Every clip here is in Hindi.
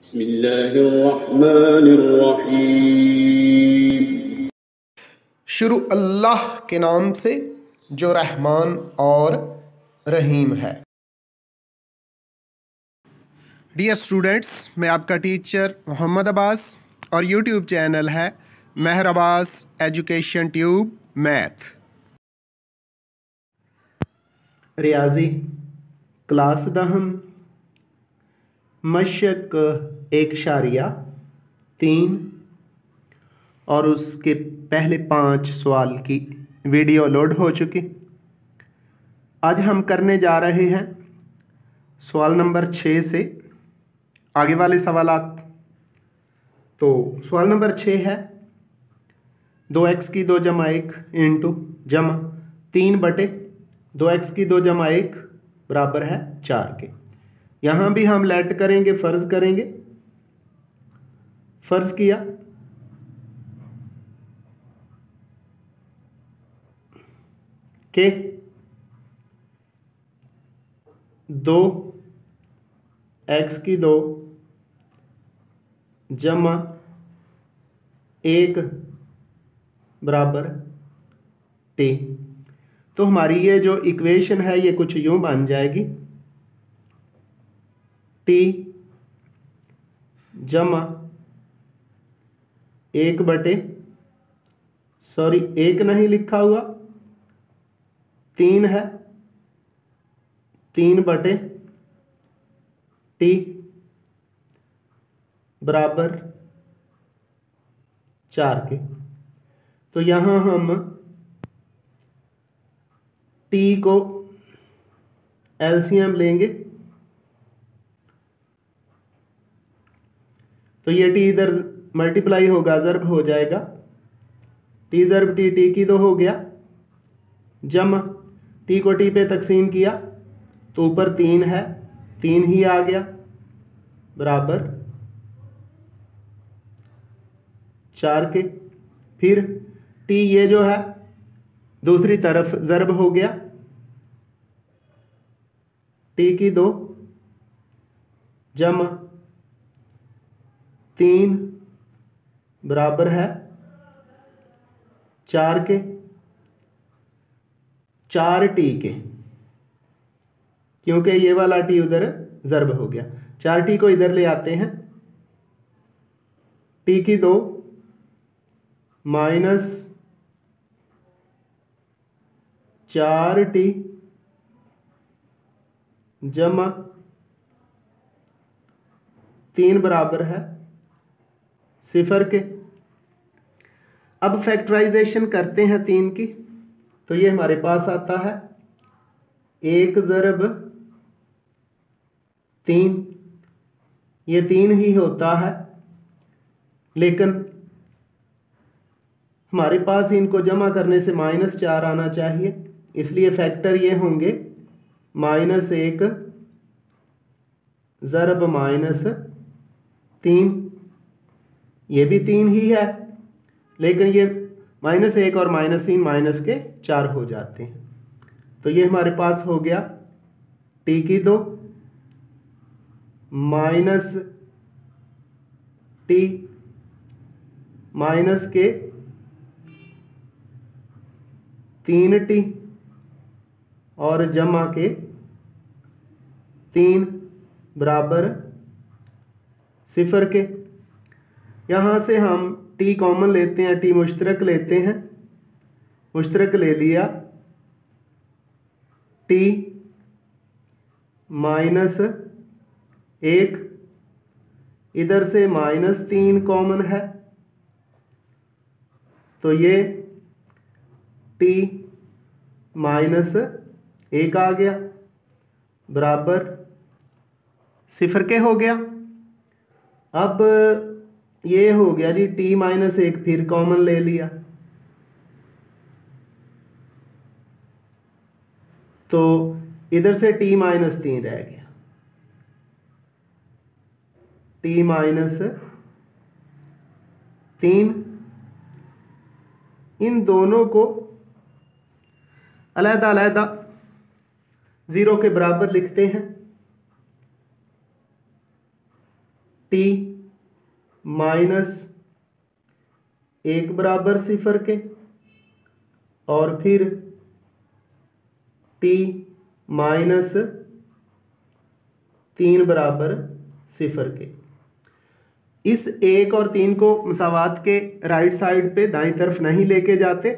बिस्मिल्लाहिर्रहमानिर्रहीम। शुरू अल्लाह के नाम से जो रहमान और रहीम है। डियर स्टूडेंट्स, मैं आपका टीचर मोहम्मद अब्बास और यूट्यूब चैनल है Meher Abbas education tube math. रियाजी क्लास दहम मशक 1.3 और उसके पहले 5 सवाल की वीडियो लोड हो चुकी। आज हम करने जा रहे हैं सवाल नंबर 6 से आगे वाले सवालात। तो सवाल नंबर 6 है 2x की 2 जमा 1 इंटू जमा 3/2x की 2 जमा 1 बराबर है 4 के। यहाँ भी हम लेट करेंगे, फ़र्ज़ करेंगे। फ़र्ज़ किया कि 2x की 2 जमा 1 बराबर t। तो हमारी ये जो इक्वेशन है ये कुछ यूं बन जाएगी, t जमा 1 नहीं लिखा हुआ, 3 है, 3/t बराबर 4 के। तो यहाँ हम t को एलसीएम लेंगे तो ये t इधर मल्टीप्लाई होगा, ज़र्ब हो जाएगा, t ज़र्ब t, t की 2 हो गया, जमा t को t पे तकसीम किया तो ऊपर 3 है, 3 ही आ गया, बराबर 4 के। फिर t ये जो है दूसरी तरफ ज़र्ब हो गया, t की 2 जमा 3 बराबर है 4 के, 4t के, क्योंकि ये वाला t उधर ज़र्ब हो गया। 4t को इधर ले आते हैं, t की 2 माइनस 4t जमा 3 बराबर है 0 के। अब फैक्टराइजेशन करते हैं 3 की, तो ये हमारे पास आता है 1 ज़रब 3, ये 3 ही होता है, लेकिन हमारे पास इनको जमा करने से -4 आना चाहिए, इसलिए फैक्टर ये होंगे -1 ज़रब -3, ये भी 3 ही है, लेकिन ये -1 और -3 माइनस के 4 हो जाते हैं। तो ये हमारे पास हो गया t की 2 माइनस t माइनस के 3t और जमा के 3 बराबर 0 के। यहाँ से हम t कॉमन लेते हैं, t मुश्तरक लेते हैं, मुश्तरक ले लिया, t -1, इधर से -3 कॉमन है, तो ये t -1 आ गया, बराबर 0 के हो गया। अब ये हो गया जी t -1, फिर कॉमन ले लिया, तो इधर से t -3 रह गया, t -3, इन दोनों को अलग-अलग 0 के बराबर लिखते हैं। टी माइनस 1 बराबर 0 के, और फिर टी माइनस 3 बराबर 0 के। इस 1 और 3 को मसावात के राइट साइड पे दाईं तरफ नहीं लेके जाते,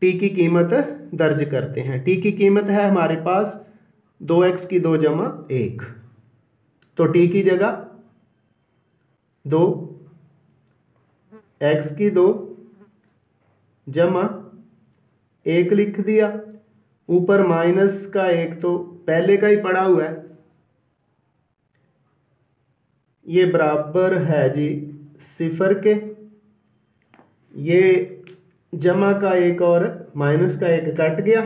टी की कीमत दर्ज करते हैं। टी की कीमत है हमारे पास 2x की 2 जमा 1, तो टी की जगह 2 x की 2 जमा 1 लिख दिया। ऊपर माइनस का 1 तो पहले का ही पड़ा हुआ है, ये बराबर है जी 0 के। ये जमा का 1 और माइनस का 1 कट गया,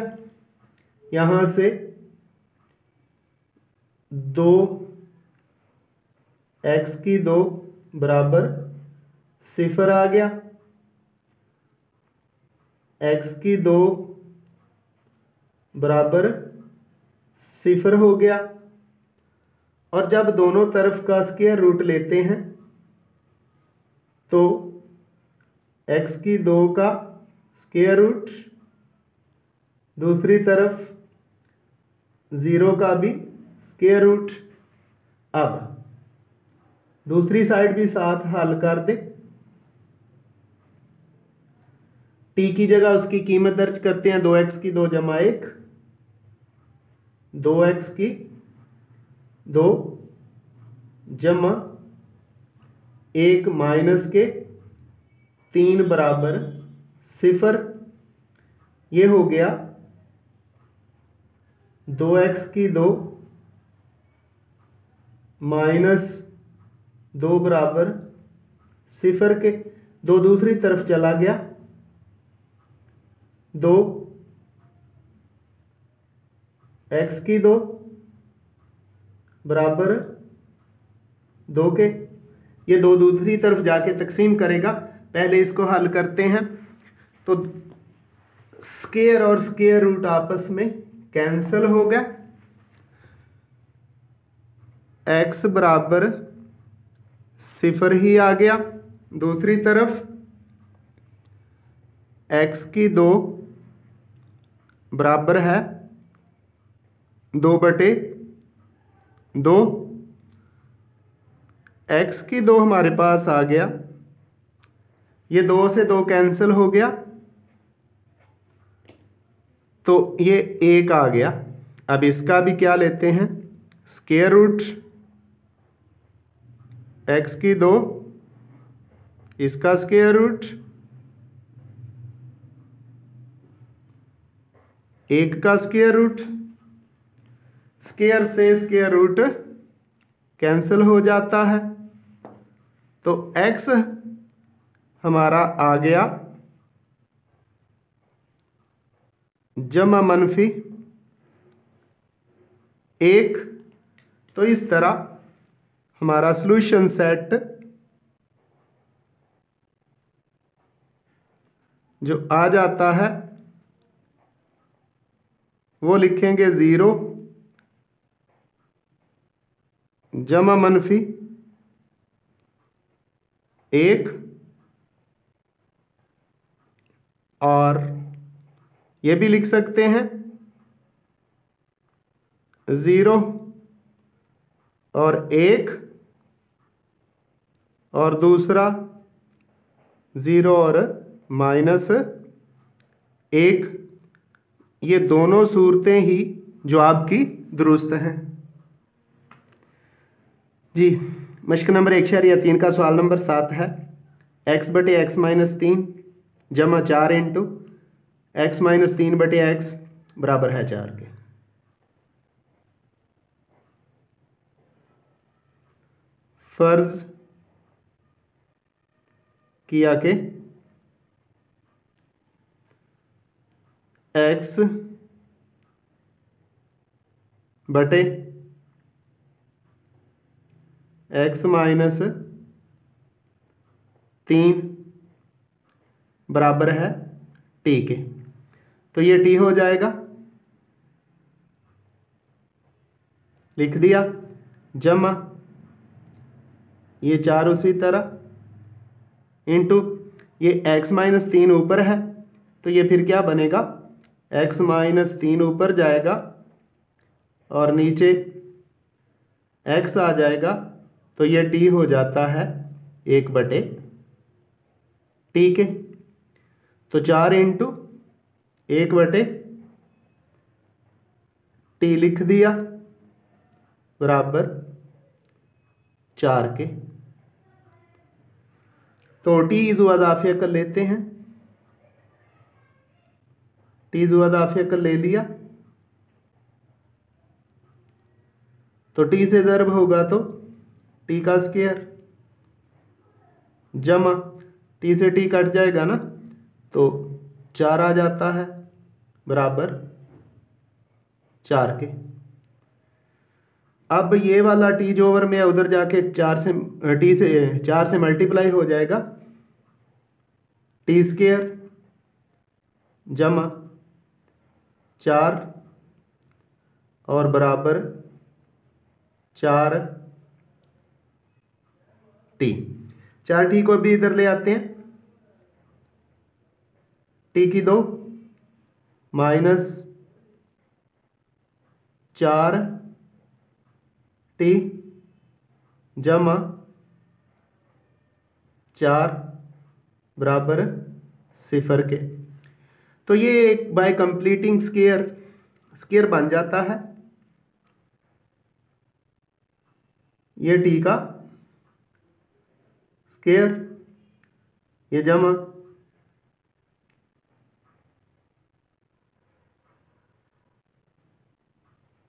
यहाँ से 2x की 2 बराबर 0 आ गया, x की 2 बराबर 0 हो गया। और जब दोनों तरफ का स्क्वायर रूट लेते हैं तो x की 2 का स्क्वायर रूट, दूसरी तरफ 0 का भी स्क्वायर रूट। अब दूसरी साइड भी साथ हल कर दे। टी की जगह उसकी कीमत दर्ज करते हैं 2x की 2 जमा 1, 2x की 2 जमा 1 माइनस के 3 बराबर 0। ये हो गया 2x की 2 माइनस 2 बराबर 0 के। 2 दूसरी तरफ चला गया, 2 x की 2 बराबर 2 के। ये 2 दूसरी तरफ जाके तकसीम करेगा। पहले इसको हल करते हैं, तो स्क्वायर और स्क्वायर रूट आपस में कैंसिल हो गया। x बराबर 0 ही आ गया। दूसरी तरफ x की 2 बराबर है 2/2। x की 2 हमारे पास आ गया, ये 2 से 2 कैंसिल हो गया, तो ये 1 आ गया। अब इसका भी क्या लेते हैं, स्क्वायर रूट। x की 2 इसका स्क्वायर रूट, 1 का स्क्वायर रूट। स्क्वायर से स्क्वायर रूट कैंसिल हो जाता है, तो x हमारा आ गया जमा मनफी 1। तो इस तरह हमारा सॉल्यूशन सेट जो आ जाता है वो लिखेंगे 0 जमा मनफी 1, और ये भी लिख सकते हैं 0 और 1, और दूसरा 0 और -1। ये दोनों सूरतें ही जो आपकी दुरुस्त हैं जी। मश्क नंबर 1/3 का सवाल नंबर 7 है। x/(x-3) जमा 4 इंटू x-3/x बराबर है 4 के। फर्ज किया कि x/(x-3) बराबर है t के। तो ये t हो जाएगा, लिख दिया, जमा ये 4 उसी तरह इंटू ये x माइनस 3 ऊपर है तो ये फिर क्या बनेगा, x माइनस 3 ऊपर जाएगा और नीचे x आ जाएगा तो ये t हो जाता है 1/, ठीक है। तो 4 इंटू 1/, t लिख दिया बराबर 4 के। तो टी ज़ुआज़ाफ़िया कर लेते हैं, टी ज़ुआज़ाफ़िया कर ले लिया तो टी से ज़र्ब होगा तो टी का स्क्वायर जमा टी से टी कट जाएगा ना तो 4 आ जाता है बराबर 4 के। अब ये वाला टी जो ओवर में है उधर जाके 4 से मल्टीप्लाई हो जाएगा, टी स्क्वायर जमा 4 और बराबर 4 टी। 4 टी को भी इधर ले आते हैं, टी की 2 माइनस 4 टी जमा 4 बराबर 0 के। तो ये एक बाय कंप्लीटिंग स्क्वायर बन जाता है, ये टी का स्क्वायर, ये जमा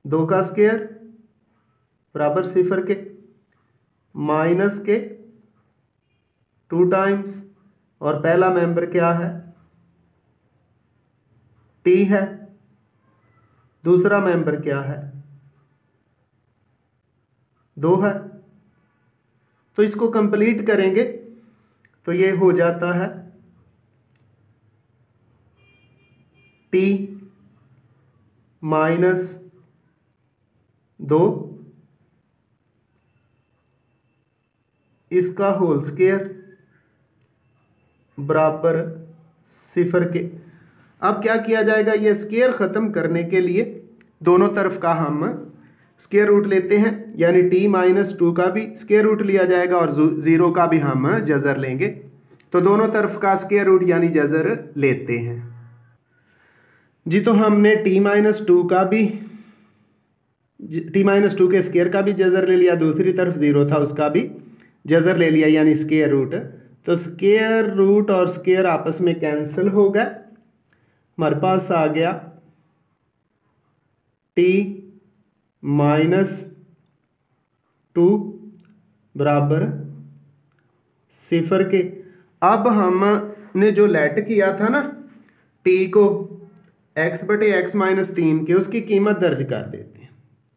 2 का स्क्वायर बराबर 0 के, माइनस के 2 टाइम्स और पहला मेंबर क्या है, टी है, दूसरा मेंबर क्या है, 2 है। तो इसको कंप्लीट करेंगे तो ये हो जाता है टी माइनस 2 इसका होल स्क्वायर बराबर 0 के। अब क्या किया जाएगा, ये स्क्वायर ख़त्म करने के लिए दोनों तरफ का हम स्क्वायर रूट लेते हैं, यानी t माइनस 2 का भी स्क्वायर रूट लिया जाएगा और 0 का भी हम जज़र लेंगे। तो दोनों तरफ का स्क्वायर रूट यानी जज़र लेते हैं जी। तो हमने t माइनस 2 का भी के स्क्वायर का भी जज़र ले लिया, दूसरी तरफ 0 था उसका भी जज़र ले लिया यानी स्क्वायर रूट। तो स्क्वायर रूट और स्क्वायर आपस में कैंसिल हो गए, हमारे पास आ गया t माइनस 2 बराबर 0 के। अब हमने जो लेट किया था ना t को x/x माइनस 3 के, उसकी कीमत दर्ज कर देते हैं।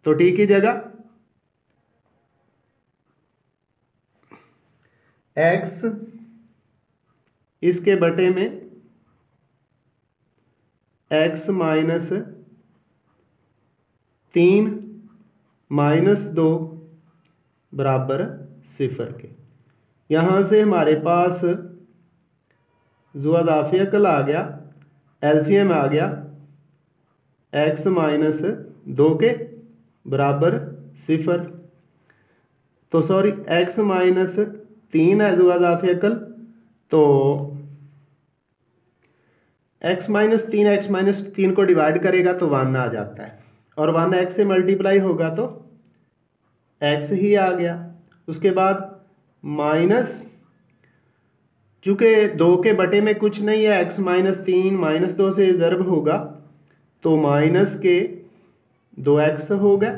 तो t की जगह x इसके बटे में x माइनस 3 माइनस 2 बराबर 0 के। यहाँ से हमारे पास ज़ुआज़ाफ़िया कल आ गया, एलसीएम आ गया x माइनस 2 के बराबर 0। तो सॉरी x माइनस 3 है ज़ुआज़ाफ़िया कल, तो x माइनस 3 को डिवाइड करेगा तो 1 आ जाता है और 1 x से मल्टीप्लाई होगा तो x ही आ गया। उसके बाद माइनस, चूँकि 2 के बटे में कुछ नहीं है, x माइनस 3 माइनस 2 से ज़र्ब होगा तो माइनस के 2x होगा,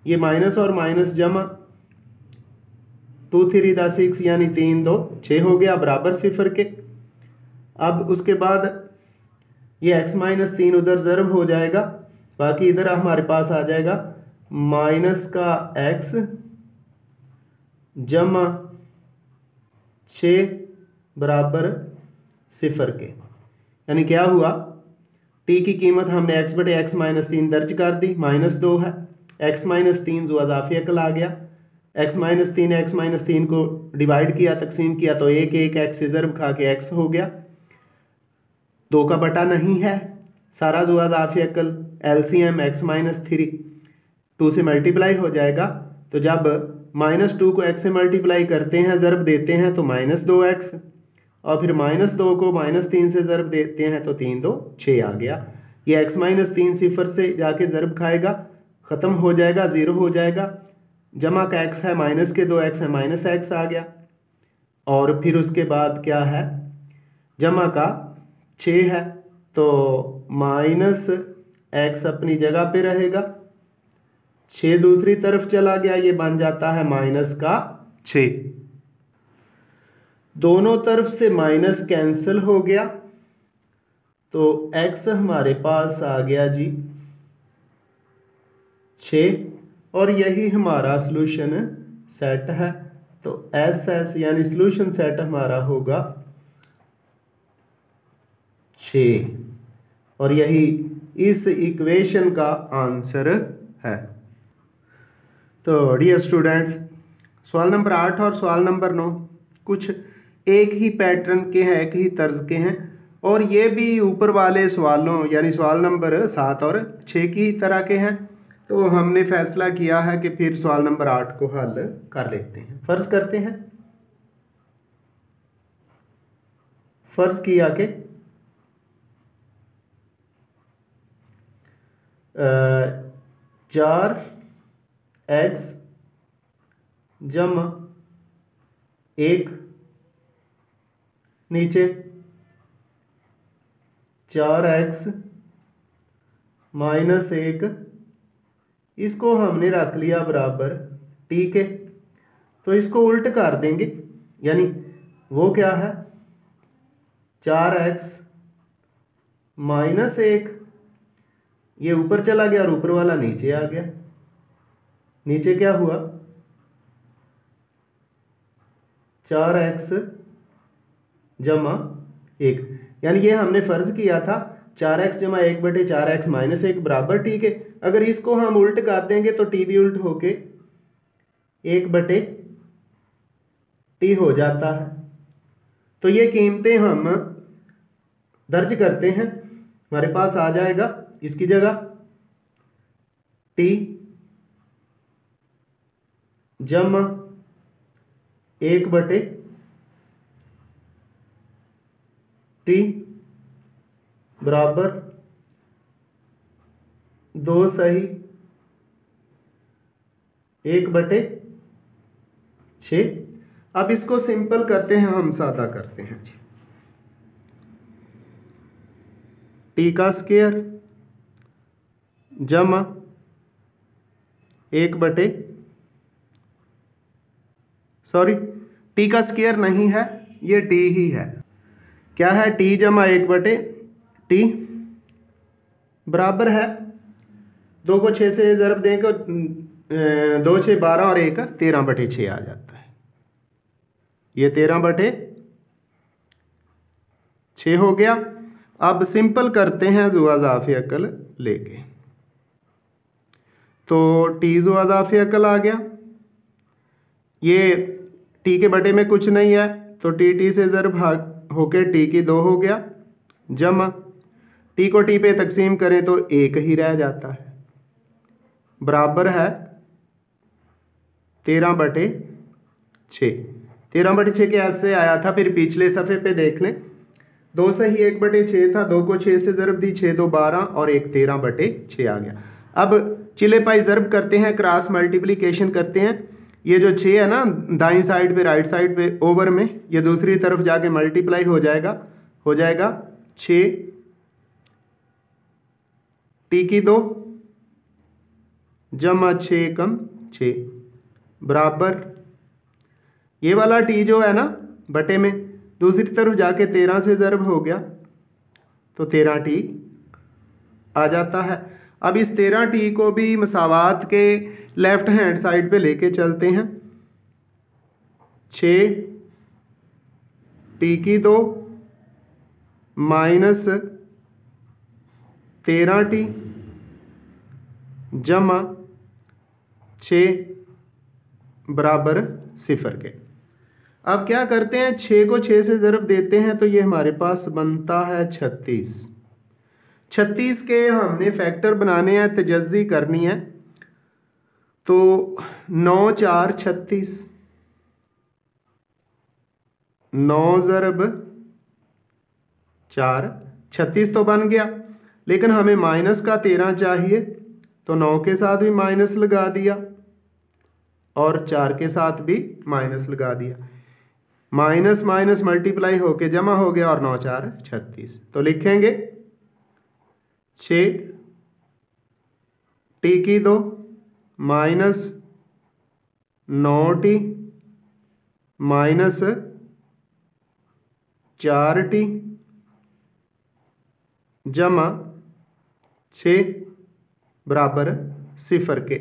ये माइनस और माइनस जमा 2 3 दा 6 यानी 3 2 6 हो गया बराबर 0 के। अब उसके बाद ये x माइनस 3 उधर ज़र्ब हो जाएगा, बाकी इधर हमारे पास आ जाएगा माइनस का x जमा 6 बराबर 0 के। यानी क्या हुआ, t की कीमत हमने x/x माइनस 3 दर्ज कर दी, -2 है, x माइनस 3 ज़ुआज़ाफ़िया कल आ गया, x-3 को डिवाइड किया, तकसीम किया तो एक x से ज़रब खा के x हो गया। 2 का बटा नहीं है, सारा ज़ुआज़ाफ़ी अकल LCM x-3 2 से मल्टीप्लाई हो जाएगा। तो जब -2 को x से मल्टीप्लाई करते हैं, ज़रब देते हैं तो -2x, और फिर -2 को -3 से ज़रब देते हैं तो 3 2 6 आ गया। ये x-3 सिफर से जाके ज़रब खाएगा, ख़त्म हो जाएगा, ज़ीरो हो जाएगा। जमा का x है माइनस के 2x है -x आ गया। और फिर उसके बाद क्या है, जमा का 6 है तो -x अपनी जगह पे रहेगा, 6 दूसरी तरफ चला गया, ये बन जाता है -6। दोनों तरफ से माइनस कैंसिल हो गया तो x हमारे पास आ गया जी 6, और यही हमारा सॉल्यूशन सेट है। तो SS यानी सॉल्यूशन सेट हमारा होगा 6, और यही इस इक्वेशन का आंसर है। तो डियर स्टूडेंट्स, सवाल नंबर 8 और सवाल नंबर 9 कुछ एक ही पैटर्न के हैं, एक ही तर्ज के हैं, और ये भी ऊपर वाले सवालों यानी सवाल नंबर 7 और 6 की तरह के हैं। तो हमने फैसला किया है कि फिर सवाल नंबर 8 को हल कर लेते हैं। फ़र्ज़ करते हैं, फ़र्ज़ किया कि 4x जमा 1 नीचे 4x माइनस 1, इसको हमने रख लिया बराबर t के। तो इसको उल्ट कर देंगे, यानी वो क्या है 4x माइनस 1, ये ऊपर चला गया और ऊपर वाला नीचे आ गया। नीचे क्या हुआ 4x जमा 1, यानी ये हमने फ़र्ज़ किया था 4x जमा 1/4x माइनस 1 बराबर t के। अगर इसको हम उल्ट कर देंगे तो t भी उल्ट होके 1/t हो जाता है। तो ये कीमतें हम दर्ज करते हैं, हमारे पास आ जाएगा इसकी जगह t जमा 1/t बराबर 2 सही 1/6। अब इसको सिंपल करते हैं, हम सादा करते हैं जी। t का स्क्वायर जमा 1/t का स्क्वायर नहीं है, ये t ही है। क्या है t जमा 1/t बराबर है 2 को 6 से ज़रब देंगे, 2 6 12 और 1 13/6 आ जाता है। ये 13/6 हो गया। अब सिंपल करते हैं ज़ुआज़ाफ़ी अकल लेके, तो t ज़ुआज़ाफ़ी अकल आ गया, ये t के बटे में कुछ नहीं है तो t से ज़रब होके t की 2 हो गया, जमा t को t पे तकसीम करें तो 1 ही रह जाता है, बराबर है 13/6। 13/6 के ऐसे आया था, फिर पिछले सफ़े पे देख लें, 2 सही 1/6 था, 2 को 6 से ज़रब दी 6 2 12 और 1 13/6 आ गया। अब चिले पाई ज़रब करते हैं, क्रॉस मल्टीप्लिकेशन करते हैं। ये जो 6 है ना दाईं साइड पे राइट साइड पे ओवर में, ये दूसरी तरफ जाके मल्टीप्लाई हो जाएगा 6 t की 2 जमा 6 कम 6 बराबर, ये वाला t जो है ना बटे में दूसरी तरफ जाके 13 से ज़रब हो गया तो 13t आ जाता है। अब इस 13t को भी मसावात के लेफ्ट हैंड साइड पे लेके चलते हैं, 6t की 2 माइनस 13t जमा 6 बराबर 0 के। अब क्या करते हैं, 6 को 6 से ज़रब देते हैं तो ये हमारे पास बनता है 36। 36 के हमने फैक्टर बनाने हैं, तजज़ी करनी है, तो 9 4 36, 9 ज़रब 4 36 तो बन गया, लेकिन हमें माइनस का 13 चाहिए, तो 9 के साथ भी माइनस लगा दिया और 4 के साथ भी माइनस लगा दिया। माइनस माइनस मल्टीप्लाई होके जमा हो गया और 9 4 36। तो लिखेंगे 6 टी की 2 माइनस 9 टी माइनस 4 टी जमा 6 बराबर 0 के।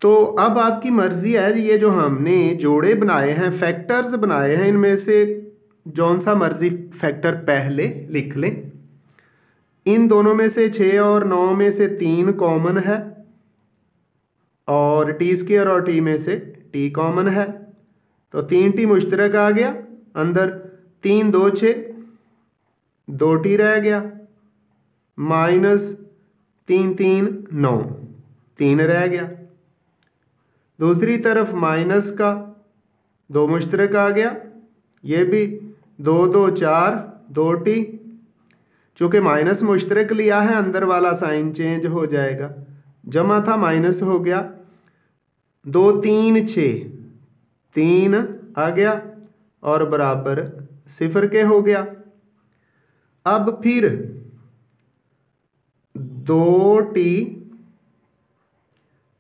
तो अब आपकी मर्जी है, ये जो हमने जोड़े बनाए हैं, फैक्टर्स बनाए हैं, इनमें से जौन सा मर्जी फैक्टर पहले लिख लें। इन दोनों में से 6 और 9 में से 3 कॉमन है और टी स्क्वायर और टी में से टी कॉमन है, तो 3 टी मुश्तरक आ गया अंदर, 3 2 6, 2 टी रह गया, माइनस 3 3 9, 3 रह गया। दूसरी तरफ माइनस का 2 मुश्तरक आ गया, ये भी 2 2 4, 2 टी, चूँकि माइनस मुश्तरक लिया है अंदर वाला साइन चेंज हो जाएगा, जमा था माइनस हो गया, 2 3 6, 3 आ गया और बराबर 0 के हो गया। अब फिर 2 टी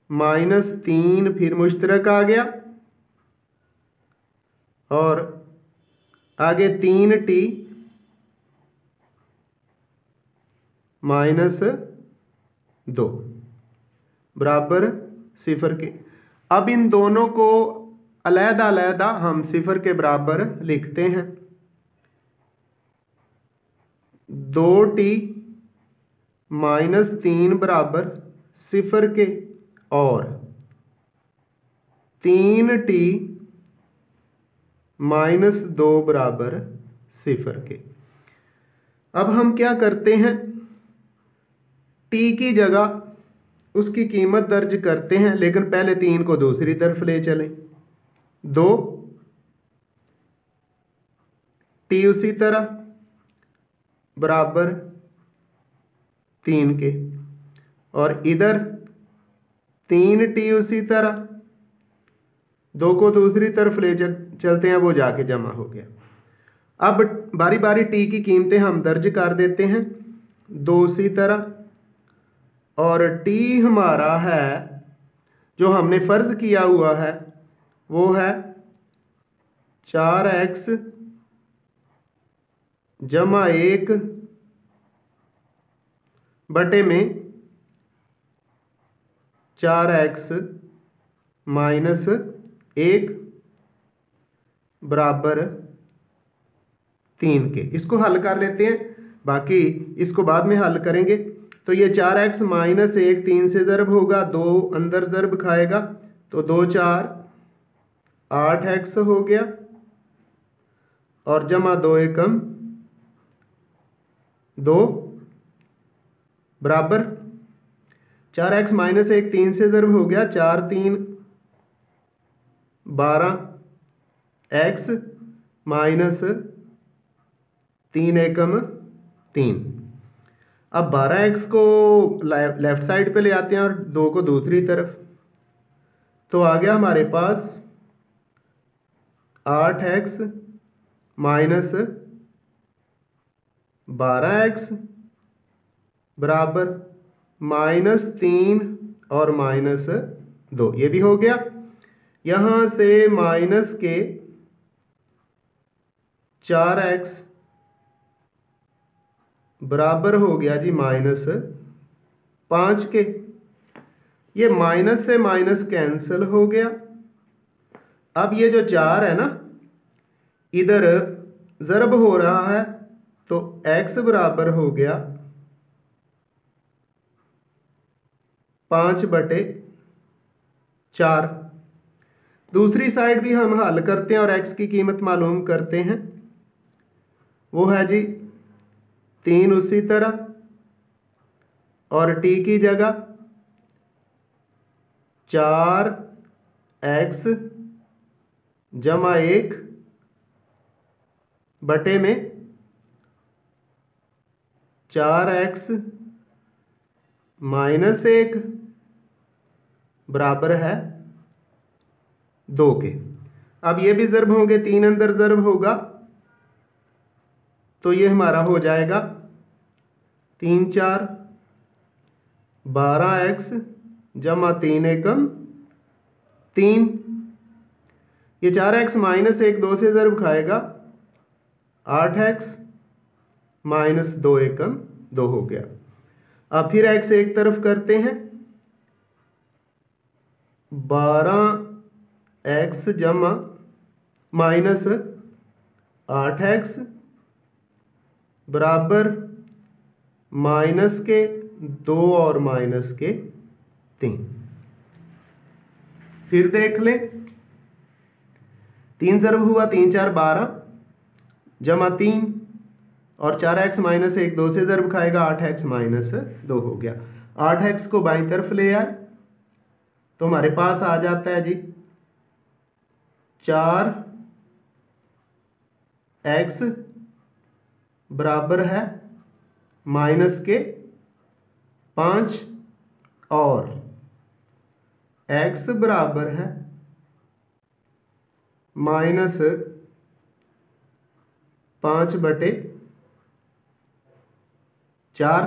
माइनस 3 फिर मुश्तरक आ गया और आगे 3 टी माइनस 2 बराबर 0 के। अब इन दोनों को अलहदा अलहदा हम 0 के बराबर लिखते हैं। 2 टी माइनस 3 बराबर 0 के और 3 टी माइनस 2 बराबर 0 के। अब हम क्या करते हैं, टी की जगह उसकी कीमत दर्ज करते हैं, लेकिन पहले 3 को दूसरी तरफ ले चलें। 2 टी उसी तरह बराबर 3 के, और इधर 3 टी उसी तरह, 2 को दूसरी तरफ ले चलते हैं, वो जाके जमा हो गया। अब बारी बारी टी की कीमतें हम दर्ज कर देते हैं, 2 उसी तरह, और टी हमारा है जो हमने फ़र्ज़ किया हुआ है वो है 4x जमा 1 बटे में 4x माइनस 1 बराबर 3 के। इसको हल कर लेते हैं, बाकी इसको बाद में हल करेंगे। तो ये 4x माइनस 1 3 से ज़रब होगा, 2 अंदर ज़रब खाएगा, तो 2 4 8x हो गया और जमा 2 एकम 2 बराबर 4x माइनस 1 3 से ज़रब हो गया, 4 3 12x माइनस 3 एकम 3। अब 12x को लेफ्ट साइड पे ले आते हैं और 2 को दूसरी तरफ, तो आ गया हमारे पास 8x माइनस 12x बराबर माइनस 3 और माइनस 2, ये भी हो गया। यहाँ से माइनस के 4x बराबर हो गया जी माइनस 5 के। ये माइनस से माइनस कैंसिल हो गया। अब ये जो 4 है ना, इधर ज़रब हो रहा है, तो x बराबर हो गया 5 बटे 4। दूसरी साइड भी हम हल करते हैं और x की कीमत मालूम करते हैं। वो है जी 3 उसी तरह, और t की जगह 4x जमा 1 बटे में 4x माइनस 1 बराबर है 2 के। अब ये भी ज़र्ब होंगे, 3 अंदर ज़र्ब होगा तो ये हमारा हो जाएगा 3 4 12x जमा 3 एकम 3। ये 4x माइनस 1 2 से ज़र्ब खाएगा, 8x माइनस 2 एकम 2 हो गया। अब फिर x एक तरफ करते हैं, 12x जमा माइनस 8x बराबर माइनस के 2 और माइनस के 3। फिर देख लें, 3 ज़रब हुआ 3 4 12 जमा 3 और 4x माइनस 1 2 से ज़रब खाएगा, 8x माइनस 2 हो गया। 8x को बाईं तरफ ले आए तो हमारे पास आ जाता है जी 4x बराबर है माइनस के 5 और x बराबर है माइनस 5 बटे 4।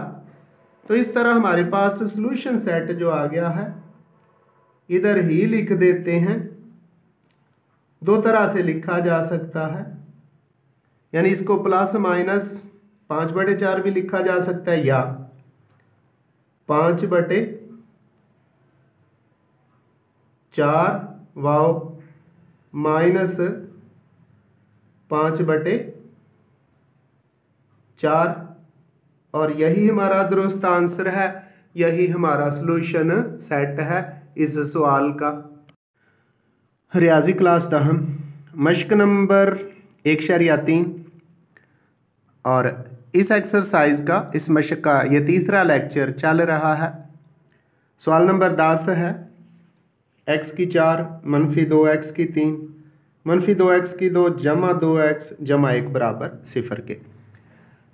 तो इस तरह हमारे पास सॉल्यूशन सेट जो आ गया है, इधर ही लिख देते हैं। दो तरह से लिखा जा सकता है, यानी इसको प्लस माइनस 5 बटे 4 भी लिखा जा सकता है, या 5 बटे 4 वाओ माइनस 5 बटे 4। और यही हमारा दुरुस्त आंसर है, यही हमारा सॉल्यूशन सेट है इस सवाल का। रियाजी क्लास दहम मश्क नंबर 1.3 और इस एक्सरसाइज का, इस मश्क का ये तीसरा लेक्चर चल रहा है। सवाल नंबर 10 है, x की 4 मनफी 2x की 3 मनफी 2x की 2 जमा 2x जमा 1 बराबर 0 के।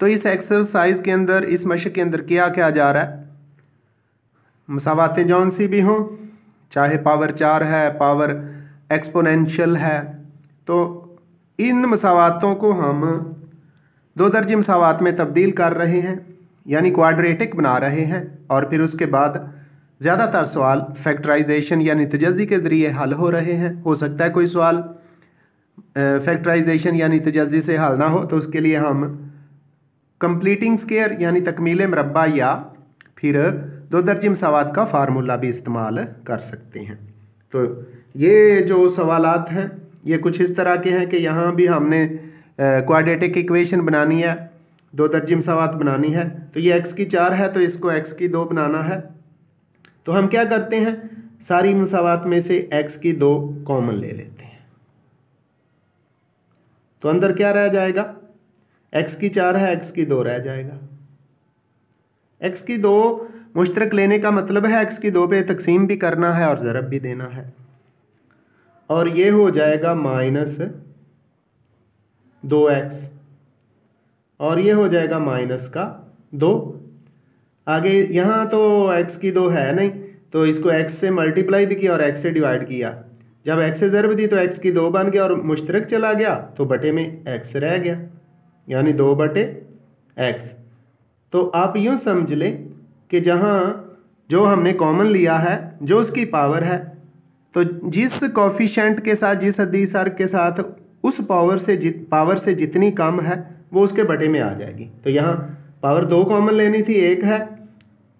तो इस एक्सरसाइज के अंदर, इस मश्क के अंदर क्या क्या जा रहा है, मसावातें जौन सी भी हों, चाहे पावर 4 है, पावर एक्सपोनेंशियल है, तो इन मसावातों को हम दो दर्जे मसावात में तब्दील कर रहे हैं, यानी क्वाड्रेटिक बना रहे हैं। और फिर उसके बाद ज़्यादातर सवाल फैक्टराइजेशन यानी तजज़ी के ज़रिए हल हो रहे हैं। हो सकता है कोई सवाल फैक्टराइजेशन यानी तजज़ी से हल ना हो, तो उसके लिए हम कंप्लीटिंग स्क्वायर यानी तकमील मरबा या फिर दो दर्जे मसावात का फार्मूला भी इस्तेमाल कर सकते हैं। तो ये जो सवालात हैं ये कुछ इस तरह के हैं कि यहाँ भी हमने क्वाड्रेटिक इक्वेशन बनानी है, दो दर्जे मसावात बनानी है। तो ये x की 4 है तो इसको x की 2 बनाना है। तो हम क्या करते हैं, सारी मसावात में से x की 2 कॉमन ले लेते हैं। तो अंदर क्या रह जाएगा, x की 4 है, x की 2 रह जाएगा। x की 2 मुश्तरक लेने का मतलब है x की 2 पे तकसीम भी करना है और ज़रब भी देना है। और ये हो जाएगा माइनस 2x और ये हो जाएगा माइनस का 2। आगे यहाँ तो x की 2 है नहीं, तो इसको x से मल्टीप्लाई भी किया और x से डिवाइड किया। जब x से ज़रब दी तो x की 2 बन गया और मुश्तरक चला गया तो बटे में x रह गया, यानी 2 बटे x। तो आप यूँ समझ लें कि जहाँ जो हमने कॉमन लिया है, जो उसकी पावर है, तो जिस कोफिशेंट के साथ, जिस हदीस अर्क के साथ उस पावर से जितनी कम है वो उसके बटे में आ जाएगी। तो यहाँ पावर 2 कॉमन लेनी थी, 1 है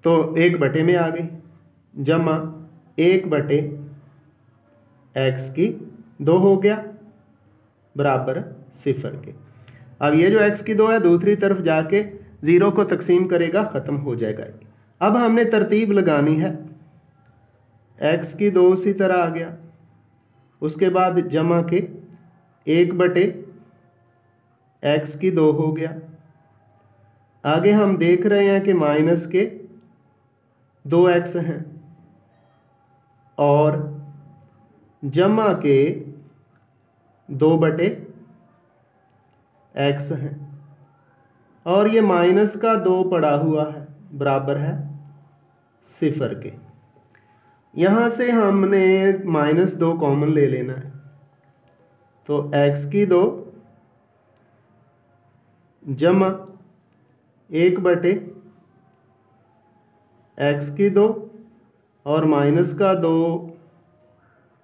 तो 1 बटे में आ गई, जमा 1 बटे x की 2 हो गया बराबर 0 के। अब ये जो x की 2 है दूसरी तरफ जाके 0 को तकसीम करेगा, ख़त्म हो जाएगा। अब हमने तरतीब लगानी है, x की 2 उसी तरह आ गया, उसके बाद जमा के 1/x की 2 हो गया। आगे हम देख रहे हैं कि माइनस के 2x हैं और जमा के 2/x हैं और ये माइनस का 2 पड़ा हुआ है बराबर है 0 के। यहाँ से हमने -2 कॉमन ले लेना है, तो x की 2 जमा 1/x की 2 और माइनस का 2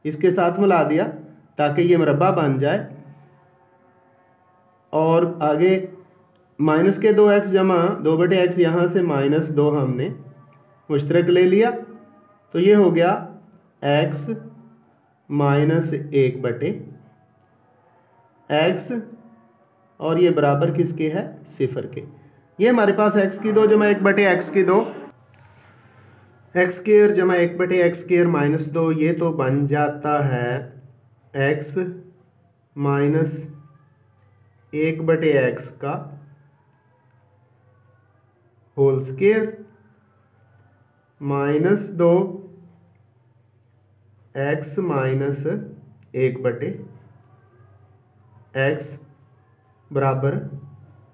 इसके साथ मिला दिया ताकि ये मरबा बन जाए। और आगे माइनस के 2x जमा 2/x, यहाँ से -2 हमने मुश्तरक ले लिया, तो ये हो गया x - 1/x और ये बराबर किसके है 0 के। ये हमारे पास x की 2 जमा 1/x की 2 x स्क्वायर जमा 1/x स्क्वायर -2, ये तो बन जाता है x - 1/x का होल स्क्वायर -2 x - 1/x बराबर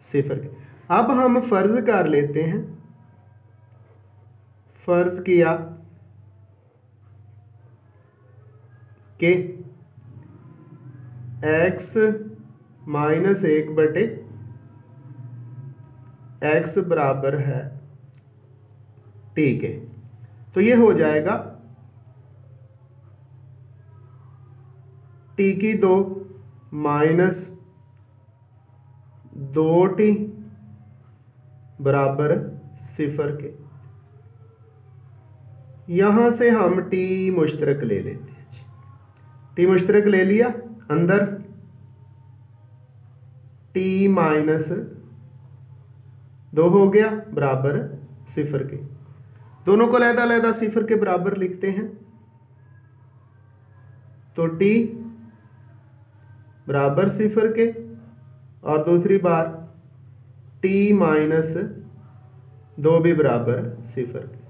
0 के। अब हम फर्ज कर लेते हैं, फर्ज किया कि x - 1/x बराबर है t के, तो ये हो जाएगा t की 2 -2t बराबर 0 के। यहाँ से हम t मुश्तरक ले लेते हैं जी। t मुश्तरक ले लिया, अंदर t -2 हो गया बराबर 0 के। दोनों को अलग-अलग 0 के बराबर लिखते हैं, तो t बराबर 0 के और दूसरी बार t -2 भी बराबर 0 के।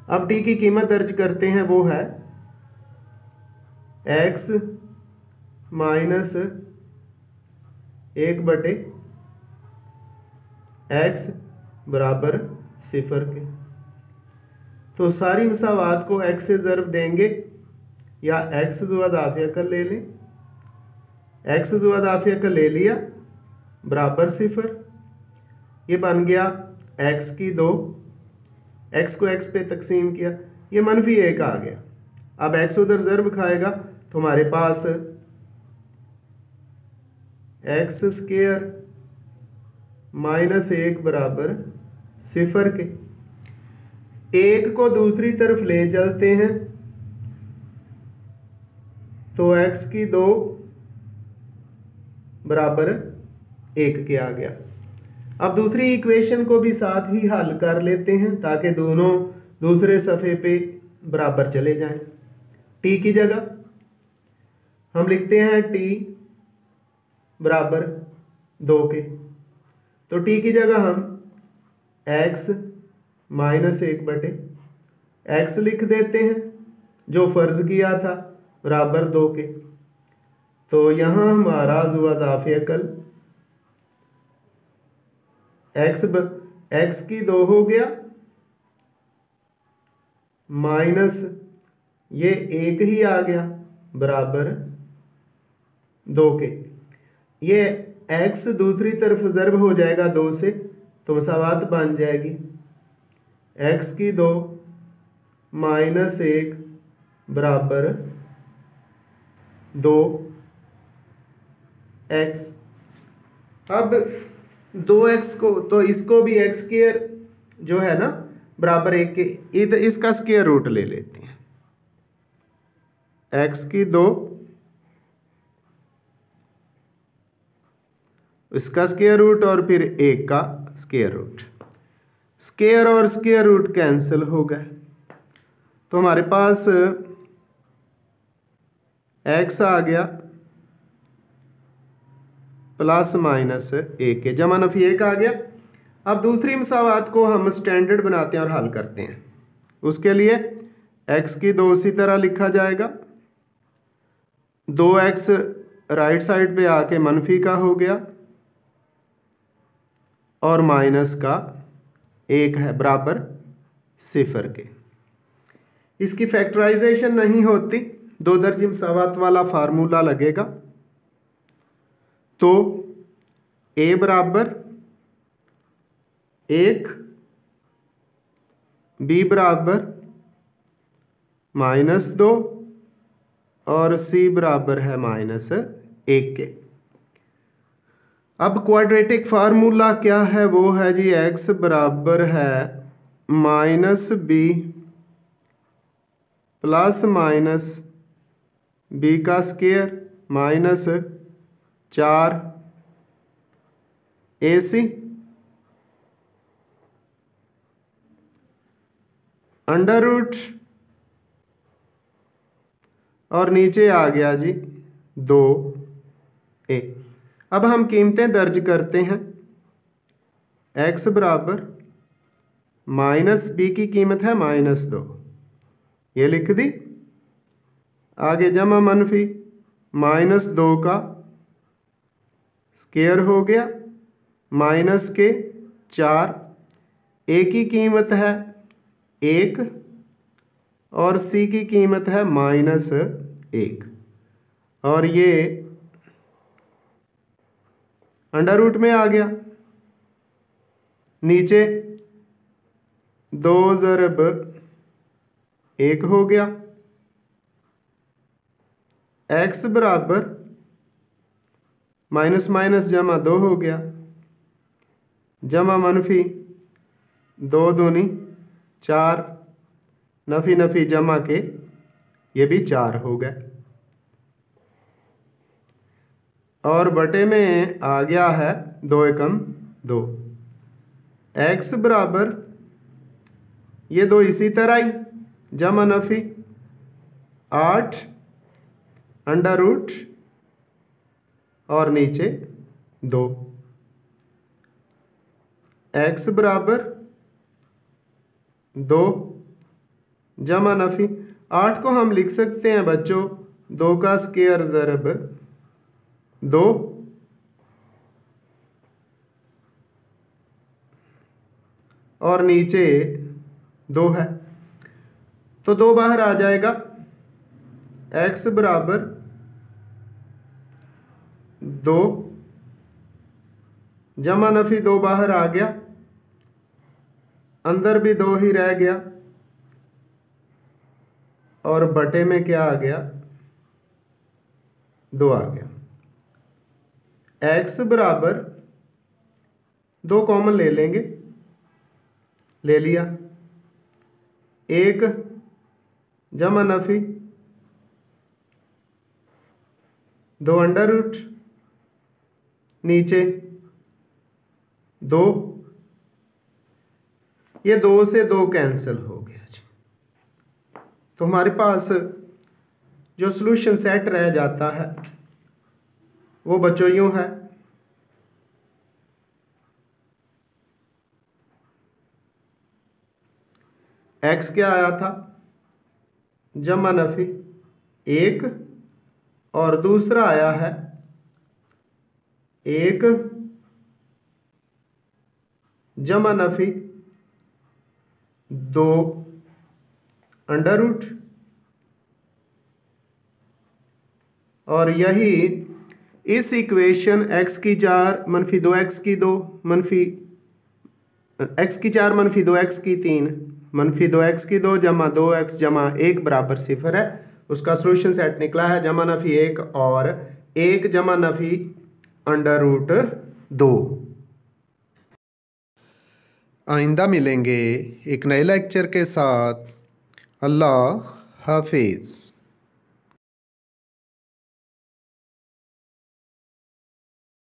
अब t की कीमत दर्ज करते हैं, वो है x - 1/x बराबर 0 के। तो सारी मसावात को x से ज़र्ब देंगे या x ज़ुआ दाफिया का ले लें। x ज़ुआ दाफिया का ले लिया बराबर 0, ये बन गया x की 2, x को x पे तकसीम किया, ये -1 आ गया। अब x उधर ज़र्ब खाएगा तो हमारे पास x स्क्वायर -1 बराबर 0 के। एक को दूसरी तरफ ले चलते हैं तो x की 2 बराबर 1 के आ गया। अब दूसरी इक्वेशन को भी साथ ही हल कर लेते हैं ताकि दोनों दूसरे सफ़े पे बराबर चले जाएं। t की जगह हम लिखते हैं t बराबर 2 के, तो t की जगह हम x - 1/x लिख देते हैं जो फ़र्ज किया था बराबर 2 के। तो यहाँ हमारा ज़ुआ ज़ाफ़ियकल x की 2 हो गया माइनस ये 1 ही आ गया बराबर 2 के। ये x दूसरी तरफ ज़र्ब हो जाएगा 2 से, तो मसावात बन जाएगी x की 2 -1 बराबर 2x। अब 2x को, तो इसको भी x स्क्वायर जो है ना बराबर 1 के, इसका स्क्वायर रूट ले लेते हैं। x की 2 इसका स्क्वायर रूट और फिर 1 का स्क्वायर रूट, स्क्वायर और स्क्वायर रूट कैंसिल हो गए, तो हमारे पास एक्स आ गया प्लस माइनस ए के, जमा नफी एक आ गया। अब दूसरी मसावात को हम स्टैंडर्ड बनाते हैं और हल करते हैं। उसके लिए एक्स की दो उसी तरह लिखा जाएगा, 2x राइट साइड पे आके मनफी का हो गया और माइनस का 1 है बराबर 0 के। इसकी फैक्टराइजेशन नहीं होती, दो दर्जी मसावात वाला फार्मूला लगेगा। तो a बराबर 1, b बराबर -2 और c बराबर है -1 के। अब क्वाड्रेटिक फार्मूला क्या है? वो है जी x बराबर है -b प्लस माइनस b का square minus 4 AC under root और नीचे आ गया जी 2a। अब हम कीमतें दर्ज करते हैं। x बराबर -b की कीमत है -2, ये लिख दी। आगे जमा मनफी -2 का स्क्वायर हो गया माइनस के 4, a की कीमत है 1 और c की कीमत है -1 और ये अंडर रूट में आ गया। नीचे 2 ज़रब 1 हो गया। x बराबर माइनस माइनस जमा 2 हो गया, जमा मनफी 2 दूनी 4, नफी नफी जमा के ये भी 4 हो गए और बटे में आ गया है 2 एकम 2। x बराबर ये 2 इसी तरह ही, जमा नफी 8 अंडर रूट और नीचे 2। x बराबर 2 जमा नफी 8 को हम लिख सकते हैं बच्चों 2 का स्क्वायर ज़रब 2 और नीचे 2 है तो 2 बाहर आ जाएगा। x बराबर 2 जमा नफी 2 बाहर आ गया, अंदर भी 2 ही रह गया और बटे में क्या आ गया 2 आ गया। x बराबर 2 कॉमन ले लेंगे, ले लिया 1 जमा नफी 2 अंडर रूट नीचे 2, ये 2 से 2 कैंसिल हो गया जी। तो हमारे पास जो सॉल्यूशन सेट रह जाता है वो बच्चों यूं है, x क्या आया था जमा नफी 1 और दूसरा आया है 1 जमा नफी 2 अंडर रूट और यही इस इक्वेशन x की 4 मनफी 2x की 2 मनफी x की 4 मनफी 2x की 3 मनफी 2x की 2 जमा 2x जमा 1 बराबर 0 है, उसका सॉल्यूशन सेट निकला है जमा नफी 1 और 1 जमा नफी अंडर रूट 2। आइंदा मिलेंगे एक नए लेक्चर के साथ। अल्लाह हाफिज़।